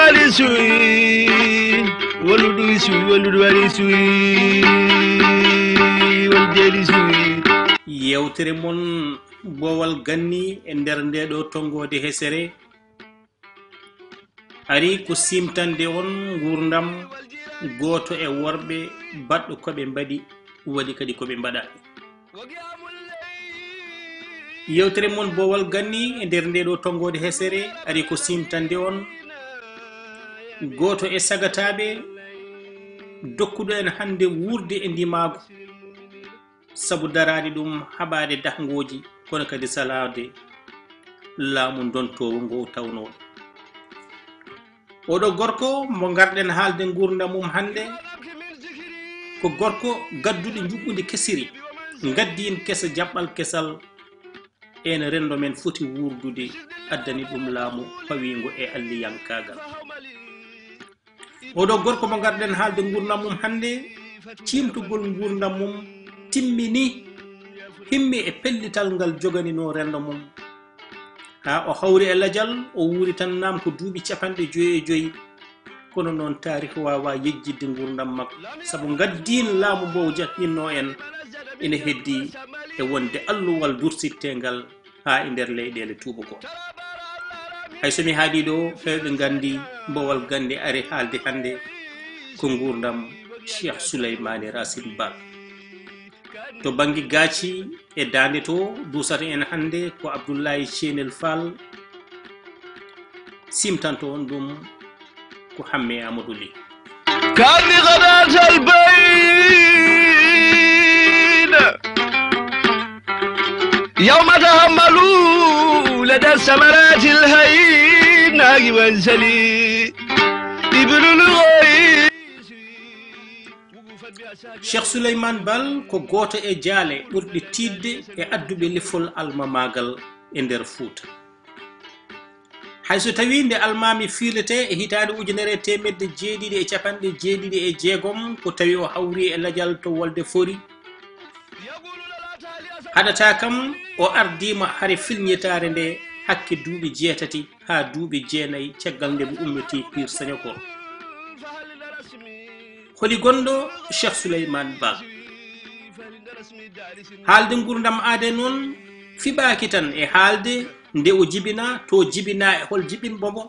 wali suyi waludu suyi waludu wali suyi waljeli suyi yewtere mon bowal ganni e nder ndeɗo tongode hesere ari ko simtande on gurdam goto e worɓe baɗɗo koɓe mbaɗi waɗi kadi koɓe mbaɗani yewtere mon bowal ganni e nder ndeɗo tongode hesere ari ko simtande on goto e sagataɓe dokkuɗo en hande wurde e ndimago sabu darade ɗum haɓade dahgoji kono kadi salade laamu dontowo ngo tawnoɗo oɗo gorko mo garɗen haalde gurdam mum hande ko gorko gadduɗo juɓɓudi kesiri gaddi en kesa jaɓɓal kesal ene rendo men foti wurdude addani ɗum laamu fawingo e alliyankagal oɗo gorko mo garɗen haalde gurdam mum hande cimtugol gurdam mum timmini himmi e pellital ngal joganino rendo mum ha o hawri e ladial o wuuri tan nam ko duuɓi 55 kono noon tarihi wawa yejjidde gurdam makko saabu gaddin laamu mbo jaɓɓinno en ene heddi e wonde alluwal dursittengal ha e nder leyɗele tuuba ko hay somi haali ɗo hewɓe gandi mbowal gande ari haalde hande ko gurdam Cheikh Souleymane Racine Ba to banggue gaaci e dande to dusata en hande ko Abdoulaye Thienel Fall simtanto on ɗum ko Hamme Amadou Ly كاني غداة البين يوم تهملوا لدى السمرات الهين ناقي وانسلي ابن الغيث Cheikh Souleymane Bal ko goto e jaale ɓurɗi tidde e adduɓe lefol alma magal e nder Fouta hayso tawi nde almami fiilete e hitande 1976 ko tawi o hawri e ladial to wolde fori haɗata kam o ardima haare filñitare nde hakke duuɓi 8 ha duuɓi 9 caggal nde mo ummeti Pire Sagnokor holi gonɗo Cheikh Souleymane Ba haalde gurdam aade noon fiɓaki tan e haalde nde o jibina to jibina e hol jibinbomo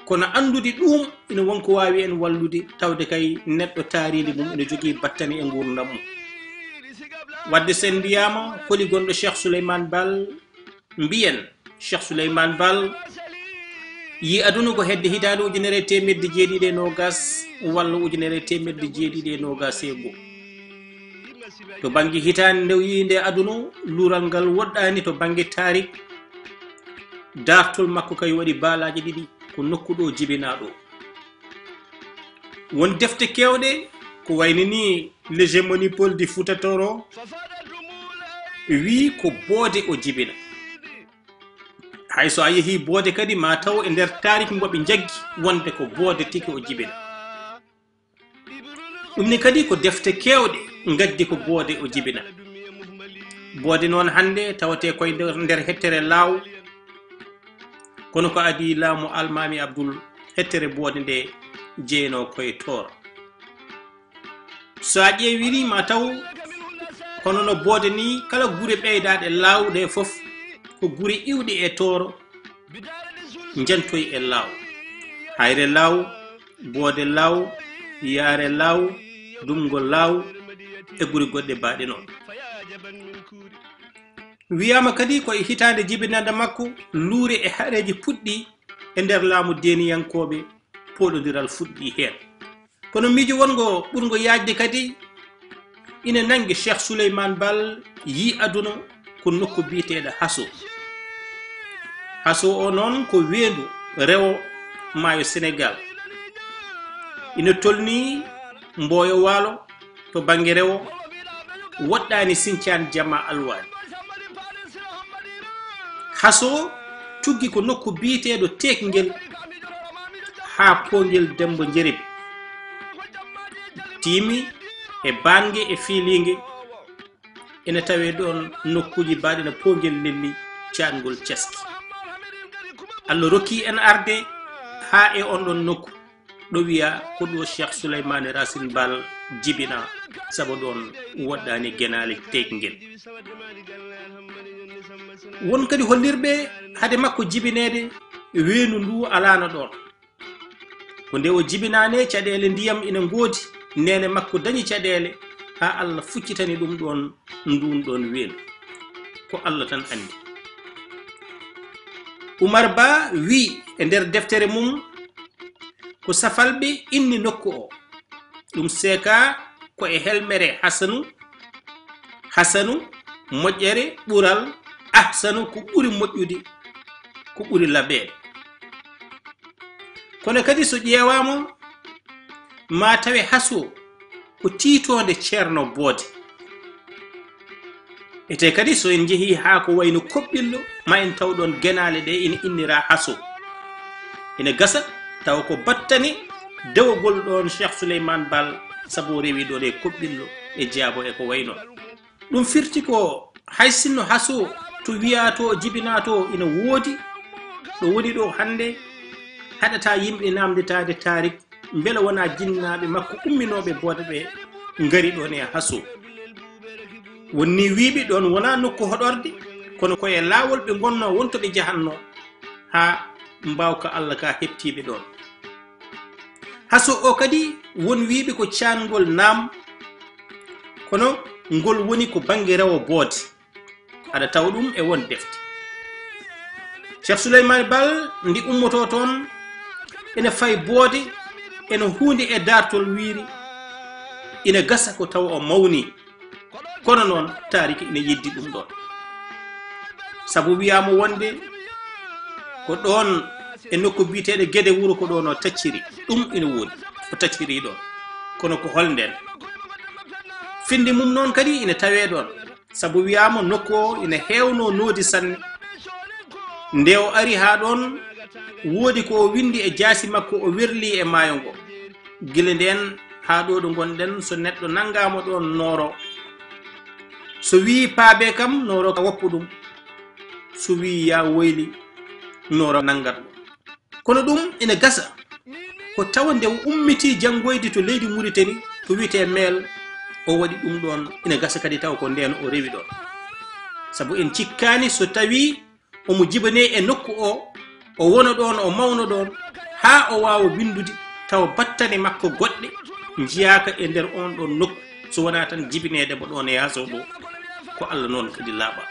kono andude ɗum ina wonko wawi en wallude tawde kay neɗɗo taaride mum ene jogui battane e gurdam mum wadde sen mbiyama holi gonɗo Cheikh Souleymane Bal mbiyen Cheikh Souleymane Bal yi aduna ko hedde hitande 1920 walla 1921 to banggue hitande nde yinde aduna lural ngal woɗɗani to banggue tarik dartol makko kay waɗi baalaji ɗiɗi ko nokkuɗo jibinaɗo won defte kewɗe ko wayni ni l'hégémonie Paul di Fouta Toro wi ko boode o jibina hayso a yeehi boode kadi ma taw e nder tarik ngoɓe jaggi wonde ko boode tiki o jibina ɗum ni kadi ko defte kewɗe gaddi ko boode o jibina boode noon hande tawate koye nder hettere law kono ko adi laamu almami Abdoul hettere boode nde jeeyno koye Toro so a ƴeewiri ma taw hono no boode ni kala gure ɓeydaɗe lawɗe foof ko gure iwɗe e Toro jantoy e law hayre law boode law yaare law dumgo law e guri goɗɗe baɗe noon wiyama kadi koye hitande jibinande makko luure e hareji puɗɗi e nder laamu deniyankoɓe poɗodiral fuɗɗi hen kono miijo wongo ɓurgo yajde kadi ina nangue Cheikh Souleymane Bal yi aduna ko nokku biyeteɗo haso o noon ko wendu rewo maayo Sénégal ina tolni Mboyo Waalo to banggue rewo woɗɗani Sinthiane Jamma Alwani haso tuggi ko nokku biyeteɗo Tekngel ha Pongel Dembo Njerib timi e bangue e filingue ene tawe ɗon nokkuji baɗina Pongel Lelli caangol Ceski Allah rokki en arde ha e on ɗon nokku ɗo wiya ko ɗo Cheikh Souleymane Racine Bal jibina sabu ɗon woɗɗani genale tekngel. Won kadi hollirɓe hade makko jibinede weenu ndu alano ɗon ko nde o jibinane caɗele ndiyam ina ngoodi nene makko dañi caɗele ha Allah fuccitani ɗum ɗon ndun ɗon weenu ko Allah tan andi. Oumar Ba wi e nder deftere mum ko safalɓe inni nokku o ɗum seeka ko e helmere hasanu moƴƴere ɓural ahsanu ko ɓuri moƴƴude ko ɓuri laɓeede. Kono kadi so ƴeewama ma tawe haso ko tiitonde ceerno boode ete kadi so en jeehi ha ko wayno koɓɓillo ma en taw ɗon genale ɗe ina innira haso ina gasa taw ko battani dewogol ɗon Cheikh Souleymane Bal sabu rewi ɗon e koɓɓillo e jaabo e ko wayno ɗum firti ko hay sinno haso to wiya to jibina to ina woodi ɗo woni ɗo hande haɗata yimɓe namdetade tarik beele wona jinnaɓe makko umminoɓe boode ɓe ngari ɗon e haso wonni wiɓe ɗon wona nokku hoɗorde kono koye laawol ɓe gonno wonto ɓe jahanno ha mbawka Allah ka heptiɓe ɗon. Haso o kadi won wiɓe ko cangol nam kono ngol woni ko banggue rewo boode aɗa taw ɗum e won defte. Cheikh Souleymane Bal ndi ummoto toon ene fay boode ene hunde e dartol wiiri ina gasa ko taw o mawni kono noon tariki ina yeddi ɗum ɗon sabu wiyama wonde ko ɗon e nokku biteɗe gueɗe wuuro ko ɗon o tacciri ɗum ina woodi o tacciri ɗon kono ko holnden finde mum noon kadi ina tawe ɗon sabu wiyama nokku o ina hewno noodi sanne nde o ari ha ɗon woodi ko o windi e jaasi makko o wirli e maayo ngo gila nden ha ɗo ɗo gonɗen so neɗɗo nangama ɗon nooro so wi paabe kam nooro ka woppu ɗum so wi ya woyli nooro nangat ɗum kono ɗum ina gasa ko tawa nde ummiti janggoyde to leydi Mauritanie to wiyete meel o waɗi ɗum ɗon ina gasa kadi taw ko nden o rewi ɗon sabu en cikkani so tawi omo jibane e nokku o wona ɗon o mawno ɗon ha o wawa windude taw battane makko goɗɗe jiyaka e nder on ɗon nokku so wona tan jibinede mo ɗon e yaso ɗo ko Allah noon kadi laaɓa.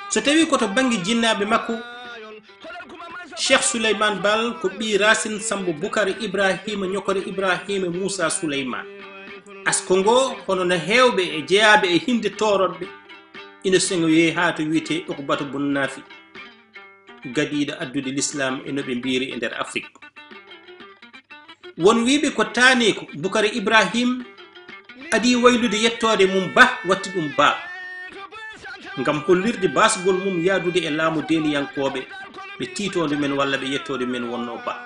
So tawi koto banggue jinnaɓe makko Cheikh Souleymane Bal ko ɓi Racine Sambo Boukary Ibrahima ñokore Ibrahima Moussa Souleymane asko ngo hono no hewɓe e jeeyaɓe e hinde toroɗɓe ina sengoye ha to wiyete Ukbatu bun Nafi gadiɗo addude l'islam e noɓe mbiri e nder Afrique. Won wiɓe ko tani ko Boukary Ibrahim adi waylude yettode mum ba watti ɗum ba ngam hollirde basgol mum yaadude e laamu deniyankoɓe ɓe titode men walla ɓe yettode men wonno ba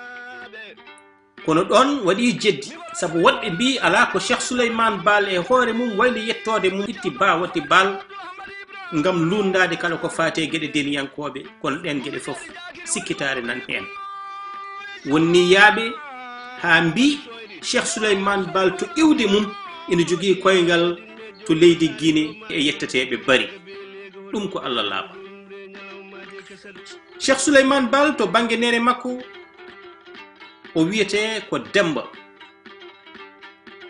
kono ɗon waɗi jeddi sabu woɗɓe mbi ala ko Cheikh Souleymane Bal e hoore mum wayli yettode mum itti ba watti bal ngam lundade kala ko faate gueɗe deniyankoɓe kono ɗen gueɗe foof sikkitare nan hen wonni yaaɓe ha mbi Cheikh Souleymane Bal to iwde mum ina jogui koyngal to leydi Guinée e yettateɓe bari ɗum ko Allah laaɓa. Cheikh Souleymane Bal to banggue nene makko o wiyete ko Demba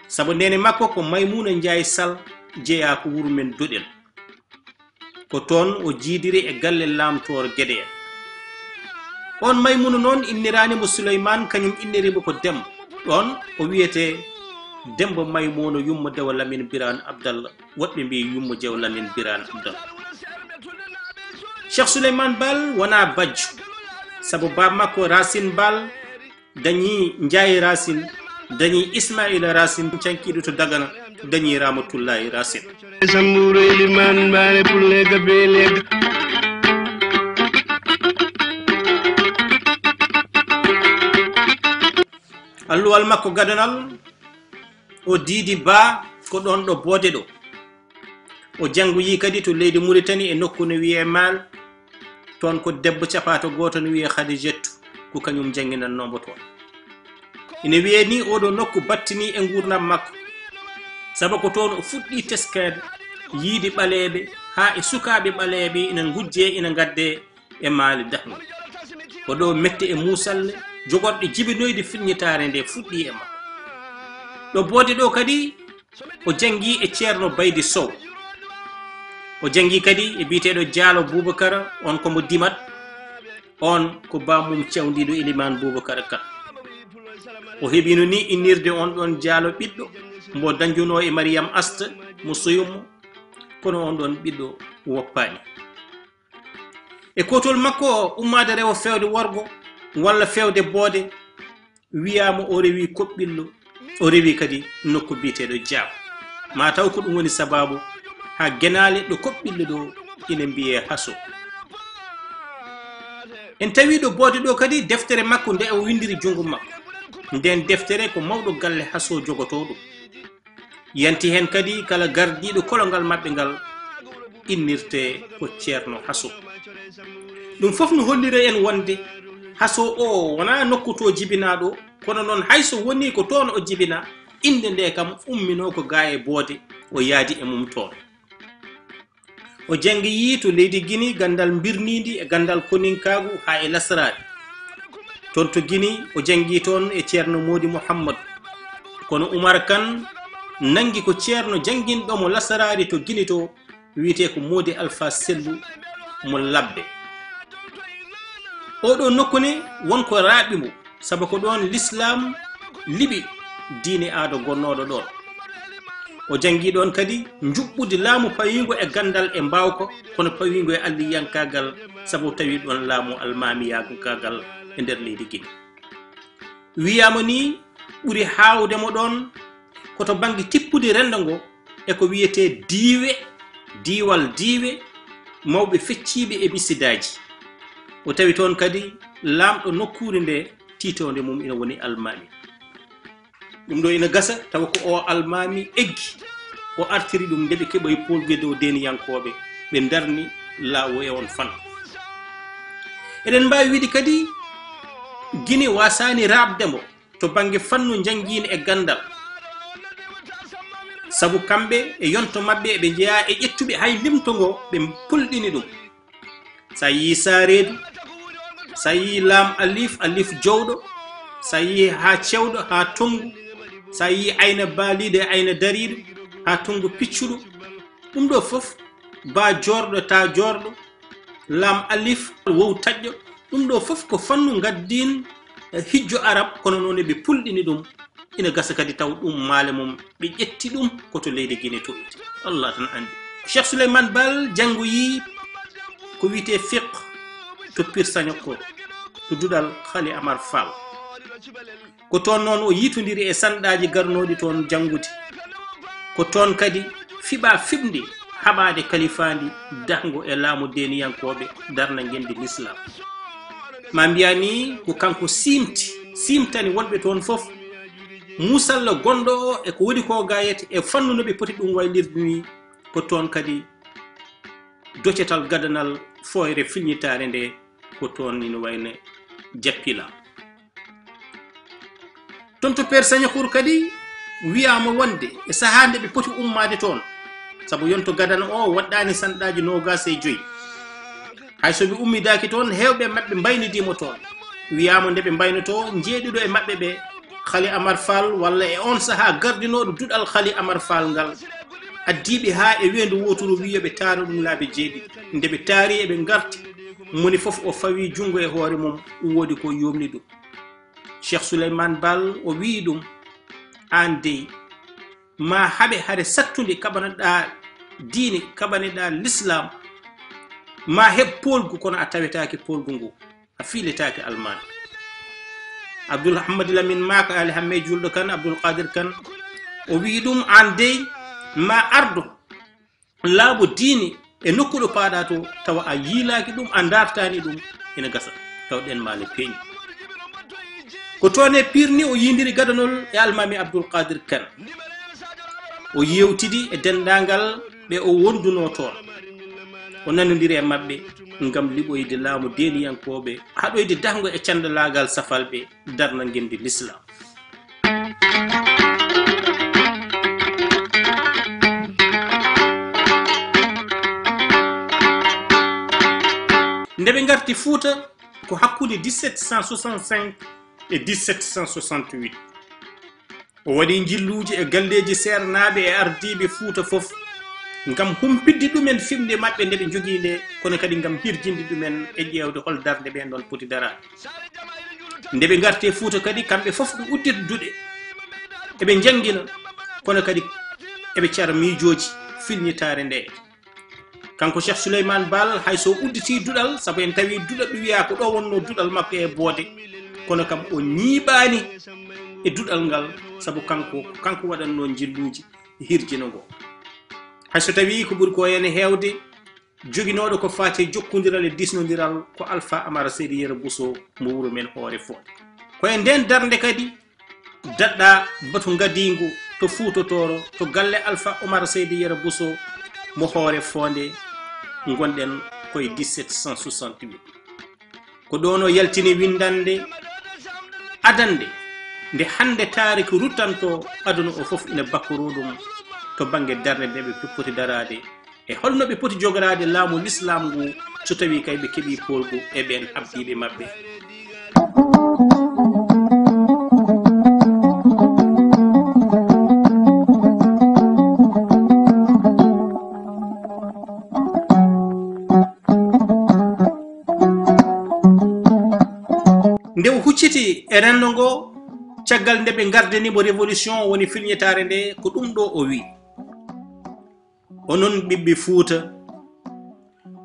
sabu nene makko ko Maymouna Ndiaye Sall jeeya ko wuro men Doɗel ko toon o jiidiri e galle lamtoro gueɗe en on Maymouna noon inniranimo Souleymane kañum innirimo ko Demba ɗon o wiyete Demba Maymouna Yumma Dewa Lamine Birane Abdallah woɗɓe mbi Yumma Dewa Lamine Birane Abdallah. Cheikh Souleymane Bal wona bajjo sabu baba makko Racine Bal dañi Ndiaye Racine dañi Ismaïla Racine cankiɗo to Dagana dañi Ramatullahi Racine. Samburu Eliman Bare Pulega Belega alluwal makko gadanal o diidi ba ko ɗon ɗo boode ɗo o jangoyi kadi to leydi Mauritanie e nokku no wiye Mal toon ko debbo capato goto no wiye Khadijetou ko kañum janginannomo toon. ine wiye ni oɗo nokku battini e gurdam makko, sabu ko toon o fuɗɗi teskede yiidi ɓaleɓe ha e sukaɓe ɓaleɓe ina gujje ina gadde e maali dahno. ko ɗo mette e musalle jogorɗe jibinoyde firñitare nde fuɗɗi e makko. ɗo boode ɗo kadi o jangi e ceerno Baydi Sow, o jangi kadi e biteɗo Diallo Boubacara, on komo Dimat, on ko bamum cewdiɗo Elimane Boubacara Kane. o heɓino ni innirde on ɗon Diallo ɓiɗɗo mbo dañjuno e Mariam Asta mo soyummo, kono on ɗon ɓiɗɗo woppani. e kotol makko ummade rewo fewde worgo walla fewde boode wiyama o rewi koɓɓillo, o rewi kadi nokku biteɗo Diaw. ma taw ko ɗum woni sababu ha genale ɗo koɓɓillo ɗo ina mbiye haso. en tawi ɗo boode ɗo kadi deftere makko nde o windiri jungo makko, nden deftere ko mawɗo galle haso jogoto ɗum. yanti hen kadi kala gardiɗo kolongal maɓɓe ngal innirte ko ceerno haso. ɗum fof no hollire en wonde haso o wona nokku to jibinaɗo, kono noon hayso woni ko toon o jibina, inde nde kam ummino ko ga e boode o yaadi e mum toon. o jangi yi to leydi Guinée gandal birnidi e gandal koninkagu ha e lasrade. toon to Guinée o jangi toon e ceerno Modi Mouhammadou, kono Oumar Kane nangi ko ceerno janginɗomo lasrade to Guinée to wiyete ko Modi Alpha Sellu mo labbe. oɗo nokkune wonko raaɓimo, sabu ko ɗon l'islam liɓi diine aado gonnoɗo ɗon. o jangi ɗon kadi juɓɓude laamu pawigo e gandal e mbawko, kono pawigo e alliyankagal, sabu tawi ɗon laamu almamiyagal e nder leydi Guinée. wiyama ni ɓuri hawdemo ɗon koto banggue tippude rendo ngo e ko wiyete diiwe, diwal diiwe mawɓe fecciɓe e bisidaji. o tawi toon kadi lamɗo nokkure nde titode mum ina woni almami. ɗum ɗo ina gasa tawa ko o almami eggi o artiri ɗum nde ɓe keɓoy polgue dow deniyankoɓe ɓe darni laawo e on fan. eɗen mbawi wiide kadi Guinée wasani rabdemo to banggue fannu jangguine e gandal, sabu kamɓe e yonto mabɓe eɓe jeeya e ƴettuɓe hay limtogo ɓe pulɗini ɗum. sa yi Sareedu, sa yi Laam Alif jowɗo, sa yi ha cewɗo ha tongu, sa yi ayna baaliɗo e ayna dariɗo ha tongu piccuɗo, ɗum ɗo fof ba jorɗo ta jorɗo, Laam Alif wow taƴƴo, ɗum ɗo fof ko fannu gaddin hijjo arab, kono noon ɓe pulɗini ɗum. ina gasa kadi taw ɗum maale mum ɓe ƴetti ɗum koto leydi Guinée toɓɓiti. Allah tan andi. Cheikh Souleymane Baal jangoyi ko wiyete fiqh to Pire Sagnokor to duɗal Khali Amar Fall. ko toon noon o yitodiri e sanɗaji garnoɗi toon jangude. ko toon kadi fiɓa fiɓde haɓade kalifandi dango e laamu deniyankoɓe darna gendi l'islam. ma mbiyani ko kanko simtani wonɓe toon fof musalla gonɗo o e ko woni ko gayete e fannu no ɓe poti ɗum waylirde ni. ko toon kadi docetal gadanal foyre filñitare nde ko toon ina wayne jappila. toon to Pire Sagnokor kadi wiyama wonde e sahande ɓe poti ummade toon, sabu yonto gadana o waɗɗani sanɗaji 25. hayso ɓe ummidaki toon hewɓe mabɓe mbaynidimo toon. wiyama nde ɓe mbaynoto jeeɗiɗo e mabɓe ɓe Khali Amar Fall walla e on saha gardinoɗo duɗal Khali Amar Fall ngal addiɓe ha e wendu wotoro wiyoɓe taara ɗum laabi jeeɗiɗi. nde ɓe taari eɓe garti, moni fof o fawi jungo e hoore mum, woodi ko yomni ɗum. Cheikh Souleymane Baal o wi ɗum, an dey ma haɓe hare sattude kaɓaneɗa diine, kaɓaneɗa l'islam, ma heɓ polgu, kono a tawetake polgu ngu, a fiiletake almani. Abdoul Hamad Lamine Maka Ali Hamme Julɗo Kane, Abdoul Qadir Kane o wi ɗum, an dey ma ardo laaɓo diine e nokkuɗo paaɗa to tawa a yiilaki ɗum, a dartani ɗum, ina gasa tawɗen maale peeñi. ko toon e Pire ni o yindiri gadanol e almami Abdoul Qadir Kane. o yewtidi e dendagal ɓe o wonduno toon. o nanodiri e maɓɓe ngam liɓoyde laamu deniyankoɓe haɗoyde dargo e candalagal safalɓe darna gendi l'islam. nde ɓe garti Fouta ko hakkude 1765 e 1768 o waɗi jilluji e galleji sernaɓe e ardiɓe Fouta fof ngam humpidde ɗumen fimde maɓɓe nde ɓe jogui nde kono kadi ngam hirjinde ɗumen e ƴewde hol darde ɓen ɗon poti darade. nde ɓe garte Fouta kadi kamɓe fof ɓe uddita duɗe eɓe jangguina kono kadi eɓe cara miijoji filñitare nde. kanko Cheikh Souleymane Baal hayso udditi duɗal saabu en tawi duɗal ɓe wiya ko ɗo wonno duɗal makko e boode kono kam o ñiiɓani e duɗal ngal saabu kanko waɗanno jilluji hirjino ngo. hayso tawi ko ɓuri ko ene hewde joguinoɗo ko fati jokkodiral e disnodiral ko Alpha Amara Seydi Yero Bousso mo wuuro men Hoore Fonde. koye nden darde kadi daɗɗa batu gadingu to Fuutotoro to galle Alpha Amara Seydi Yero Bousso mo Hoore Fonde gonɗen koye 1768 ko ɗon o yaltini windande adande nde hande taariki ruttanto aduna o fof ina bakkoro ɗum to banggue darde nde ɓe poti darade e holno ɓe poti jogorade laamu l'islam ngu so tawi kay ɓe keeɓi polgu e ɓen habdiɓe maɓɓe. nde o hucciti e rendo ngo caggal nde ɓe gardanimo révolution woni filñitare nde ko ɗum ɗo o wi onon ɓiɓɓe Fouta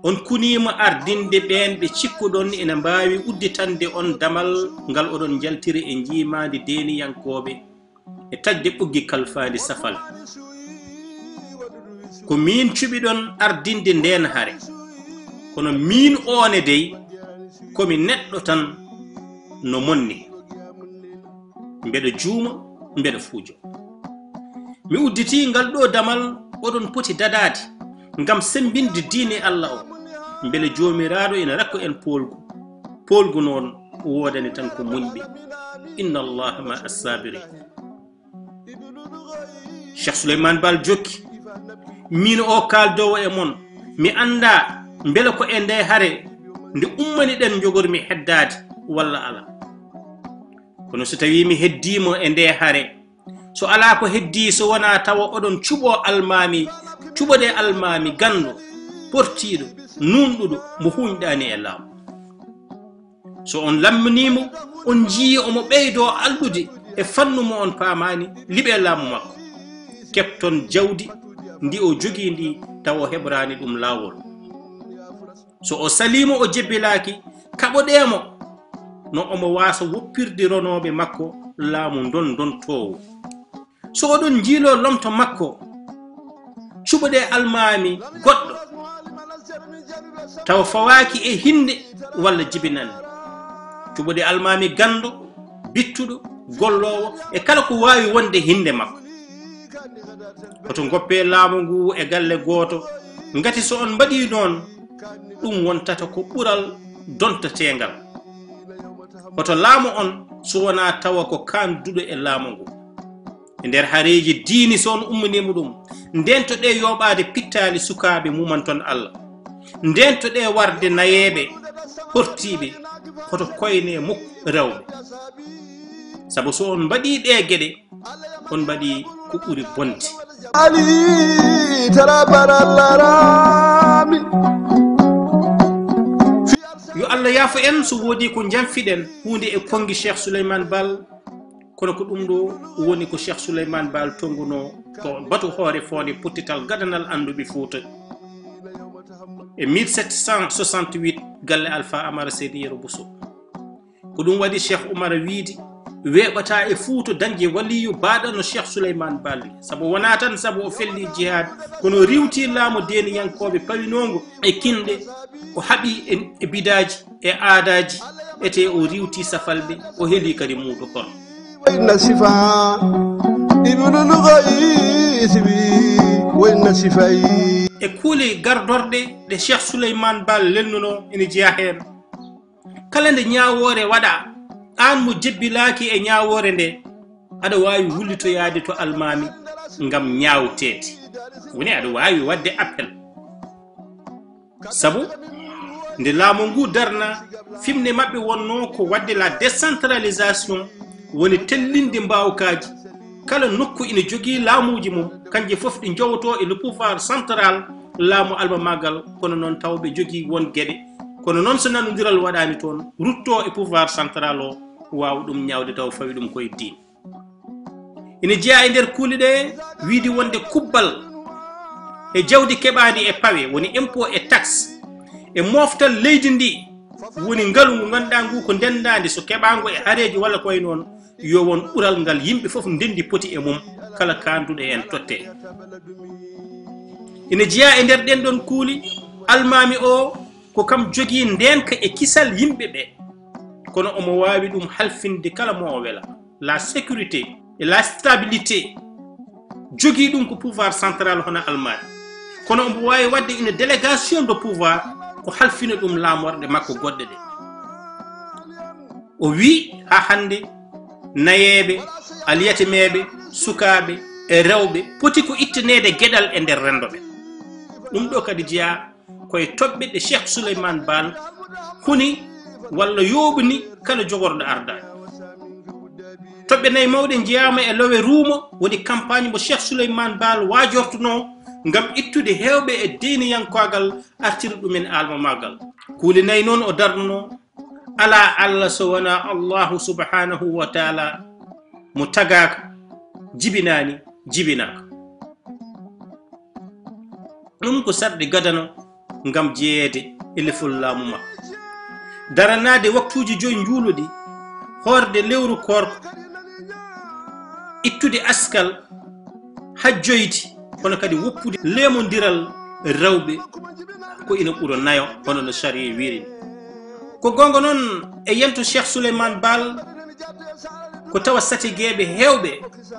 on kunima ardinde ɓen ɓe cikkuɗon ina mbawi udditande on damal ngal oɗon jaltiri e jimade deniyankoɓe e tagde ɓuggi kalfandi safal. ko min cuɓiɗon ardinde nden haare kono min one dey komi neɗɗo tan no monni mbeɗa juuma mbeɗa fuujo. mi udditi ngal ɗo damal oɗon poti dadade ngam sembinde diine Allah o beele jomiraɗo ina rakko en polgu noon wodani tan ko muñɓe. inna allaha ma as-sabirin. Cheikh Souleymane Baal jokki min o kaldowo e mon mi anda beele ko e nde haare nde ummani ɗen jogormi heddade walla ala. kono so tawi mi heddimo e nde haare so ala ko heddi so wona tawa oɗon cuɓo almami cuɓode almami gandu portiɗo nunɗuɗo mo huñɗani e laamu. so on lamminimo on jii omo ɓeydo alɗude e fannu mo on paamani liɓe laamu makko kepton jawdi ndi o jogui ndi tawa o heɓrani ɗum lawol. so o salimo o jebbilaki kaɓoɗemo no omo wasa woppirde ronoɓe makko laamu don towo. so oɗon jiilo lomto makko cuɓoɗe almami goɗɗo tawa fawaki e hinde walla jibinande cuɓoɗe almami gando bittuɗo gollowo e kala ko wawi wonde hinde makko oto goppe laamu ngu e galle goto ngati so on mbaɗi noon ɗum wontata ko ɓural dontatengal. oto laamu on so wona tawa ko kanduɗo e laamu ngu e nder haareji diini so on ummanima ɗum ndento ɗe yoɓade pittali sukaɓe muman ton Allah ndento ɗe warde nayeɓe hortiɓe hoto koyne mukko rewɓe saabu so on mbaɗi ɗe gueɗe on mbaɗi ko ɓuuri bonde. yo Allah yaafo en so woodi ko jamfiɗen hunde e kongi Cheikh Souleymane Baal kono ko ɗum ɗo woni ko Cheikh Souleymane Baal tonguno to batu Hoore Fonde pottital gadanal anduɓe Fouta e 1768 galle Alpha Amara Seydi Yero Bousso. ko ɗum waɗi Cheikh Oumar wiidi weeɓata e Fouta dañde waliyu baɗano Cheikh Souleymane Baal saabu wona tan saabu o felli jihad kono riwti laamu deniyankoɓe pawinongo e kinɗe o haɓi e bidaji e aadaji ete o riwti safalɓe o heeli kadi muuɗo kono. e kuuli gardorde ɗe Cheikh Souleymane Baal lennuno ene jeeya heen. Kala nde ñaawoore waɗa aan mo jebbilaaki e ñaawoore nde aɗa waawi wullitoyaade to almaami ngam ñaawteede. Woni aɗa waawi waɗde appel. Sabu nde laamu ngu darna fimne maɓɓe wonno ko waɗde la décentralisation woni tellinde mbaawkaaji. Kala nokku ina jogii laamuuji mum kanje fof ɗi jowoto e le pouvoir central laamu almamagal kono noon tawɓe jogii won geɗe kono noon so nanodiral waɗaani toon rutto e pouvoir central o waawa ɗum ñaawde taw fawi ɗum koye diine. ina jeeya e nder kuule ɗe wiidi wonde kubbal e jawdi keɓaandi e pawe woni impôt e taxe e moftal leydi ndi woni ngalu ngu ngannduɗaa ngu ko ndendaandi so keɓaango e hareeji walla koye noon yo won ɓural ngal yimɓe fof ndendi poti e mum kala kaanduɗo en totte. ina jeeya e nder ɗen ɗon kuuli almaami o ko kam jogii ndenka e kisal yimɓe ɓe kono omo waawi ɗum halfinde kala mo o wela. La sécurité et la stabilité jogii ɗum ko pouvoir central hono almaami kono omo waawi waɗde une délégation de pouvoir ko halfina ɗum laamorɗe makko goɗɗe ɗe. O wii haa hannde nayeeɓe aliyatemeeɓe sukaaɓe e rewɓe poti ko ittanede geɗal e nder renndo ɓe. ɗum ɗo kadi jeeya koye toɓɓe ɗe Cheikh Souleymane Baal huni walla yooɓni kala jogorɗo ardaani. toɓɓe nayi mawɗe jeeyama e lowe ruumo woni campagne mo Cheikh Souleymane Baal waajortuno ngam ittude heewɓe e diiniyankoagal artira ɗumen almamagal. kuuli nayi noon o darnuno ala Allah so wona Allahu subhanahu wa taala mo tagaaka jibinaani jibinaaka. ɗum ko sarɗi gadano ngam jeeyede e lefol laamu makko. daranaade waktuuji joyi njuuluɗi hoorde lewru korko ittude askal hajjoyti kono kadi woppude leemodiral rewɓe ko ina ɓuro nayo hono no sharia wirini. ko gonga noon e yento Cheikh Souleymane Baal ko tawa satigeɓe heewɓe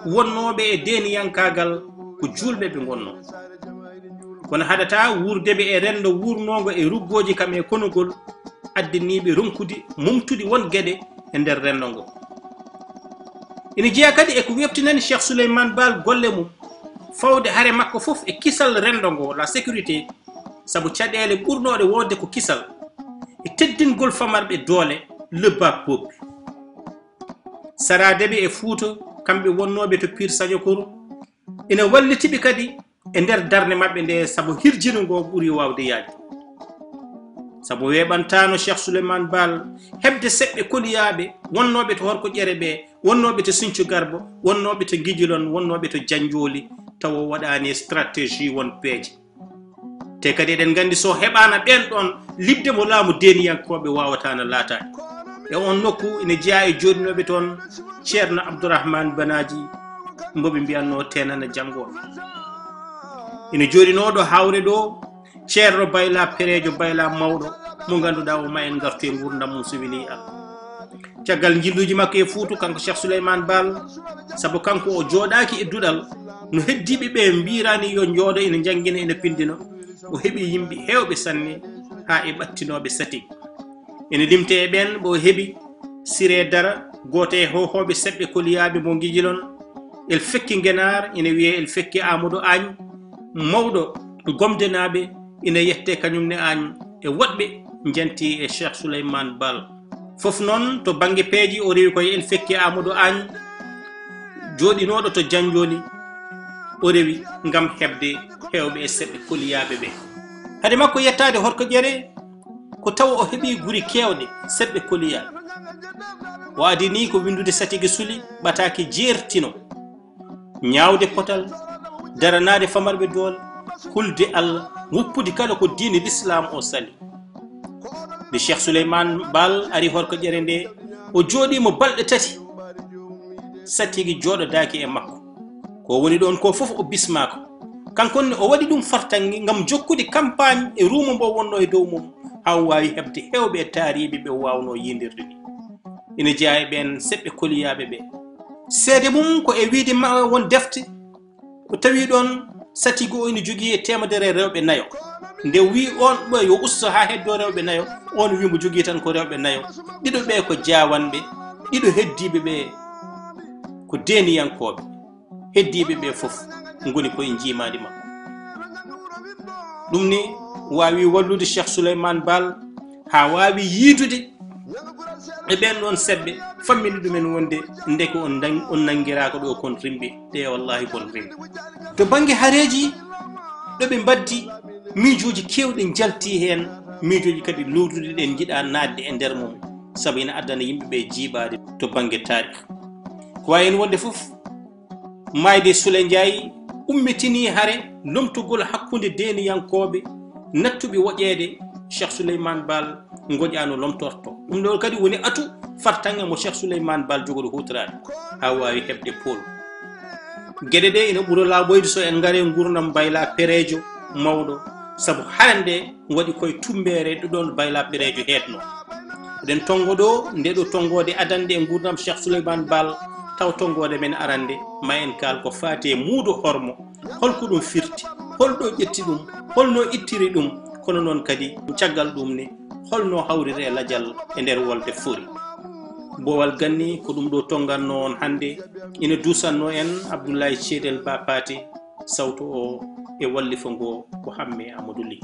wonnooɓe e deeniyankagal ko julɓe ɓe gonno kono haɗata wuurdeɓe e renndo wuurnoogo e ruggooji kam e konogol addaniiɓe ronkude mumtude won geɗe e nder renndo ngo. ina jeeya kadi e ko webtinani Cheikh Souleymane Baal golle mum fawde hare makko fof e kisal renndo ngo la sécurité sabu caɗeele ɓurnooɗe wonde ko kisal e teddingol famarɓe doole le bas peuple. saradeɓe e Fuuta kamɓe wonnooɓe to Pire Sagnokoro ina wallitiɓe kadi e nder darde maɓɓe nde sabu hirjino ngo ɓuri waawde yaade. sabu weeɓantano Cheikh Souleymane Baal heɓde seɓɓe koliyaaɓe wonnooɓe to Horko Ƴere ɓe wonnooɓe to Sinthiou Garba wonnooɓe to Guijilon wonnooɓe to Janjooli tawa waɗaani stratégie won peeje. te kadi eɗen nganndi so heɓaana ɓeen ɗon liɓde mo laamu deeniyankoɓe wawatano laataade. e on nokku ina jeeya e jooɗinoɓe toon ceerno Abdourahmane Banaji mboɓe mbiyanno tenana janngooɓe. ina jooɗinooɗo hawre ɗo ceerno Bayla Perejo Bayla mawɗo mo ngannduɗaa o ma en ngartu e ngurdam mum so weli Allah. caggal jilluji makko e Fuuta kanko Cheikh Souleymane Baal sabu kanko o jooɗaaki e duɗal no heddiɓe ɓe mbirani yo jooɗo ina janngina ina pindino o heɓi yimɓe heewɓe sanne haa e ɓattinoɓe sati. ene limte e ɓen ɓo heɓi Siré Dara gooto e hohooɓe seɓɓe koliyaaɓe mo Guijilon el fekki Ngenar ina wiye el fekki Amadou Agne mawɗo gomdenaɓe ina yette kañumne Agne e woɗɓe janti e Cheikh Souleymane Baal fof noon to bange peeji o rewi koye el fekki Amadou Agne jooɗinoɗo to Janjooli o rewi ngam heɓde heewɓe e seɓɓe koliyaaɓe ɓe. hade makko yettade Horko Ƴere ko taw o heɓi guri keewɗe seɓɓe koliyaaɓe o adi ni ko windude satige suli ɓataake jeertino ñaawde potal daranaade famarɓe doole hulde Allah woppude kala ko diine l'islam o sali. nde Cheikh Souleymane Baal ari Horko Ƴere nde o jooɗimo balɗe tati satigi jooɗodaaki e makko ko woni ɗon ko fof o bismako kankone o waɗi ɗum fartange ngam jokkude campagne e ruuma mbo wonno e dow mum haa wawi heɓde heewɓe e taariɓe ɓe wawno yindirde ni. ina jeeya e ɓen seɓɓe koliyaaɓe ɓe seede mum ko e wiide ma won defte ko tawi ɗon satigo ina jogii e temedere rewɓe nayo nde wi on ɓo yo usto ha heddo rewɓe nayo on wimo jogii tan ko rewɓe nayo ɗiɗo ɓe ko jawanɓe ɗiɗo heddiɓe ɓe ko deniyankoɓe heddiɓe ɓe fof ngoni koye jimadi makko ɗum ni wawi wallude Cheikh Souleymane Baal ha wawi yiitude e ɓen ɗon seɓɓe famminde ɗumen wonde ndeko on nangiraka ɗo kon rimɓe ɗe wallahi kon rimɓe to banggue haareji ɗoɓe mbaddi miijoji kewɗe jalti hen miijoji kadi lowdude ɗen jiiɗa nadde e nder mum saabu ina addana yimɓeɓe jiibade to banggue taarih ko wawi hen wonde foof mayde Soule Ndiaye ummitini haare lomtugol hakkude deniyankoɓe nattuɓe woƴede Cheikh Souleymane Baal goƴano lomtorto ɗum ɗo kadi woni atu fartanga mo Cheikh Souleymane Baal jogoɗo hutorade ha wawi heɓde pol gueɗe ɗe ina ɓuura laaɓoyde so en gaare gurdam Bayla Perejo mawɗo saabu hande waɗi koye tumbere ɗoɗon Bayla Perejo heetno eɗen tongo ɗo nde ɗo tongode adande e gurdam Cheikh Souleymane Baal taw tongode men arande ma en kal ko faati e muudo hormo holko ɗum firti holɗo ƴetti ɗum holno ittiri ɗum kono noon kadi caggal ɗum ni holno hawrire ladial e nder wolde fori bowal ganni ko ɗum ɗo tonganno on hande ina dusanno en Abdoulaye Ceydel Ba Paté sawto o e wallifo ngo ko Hamme Amadou Ly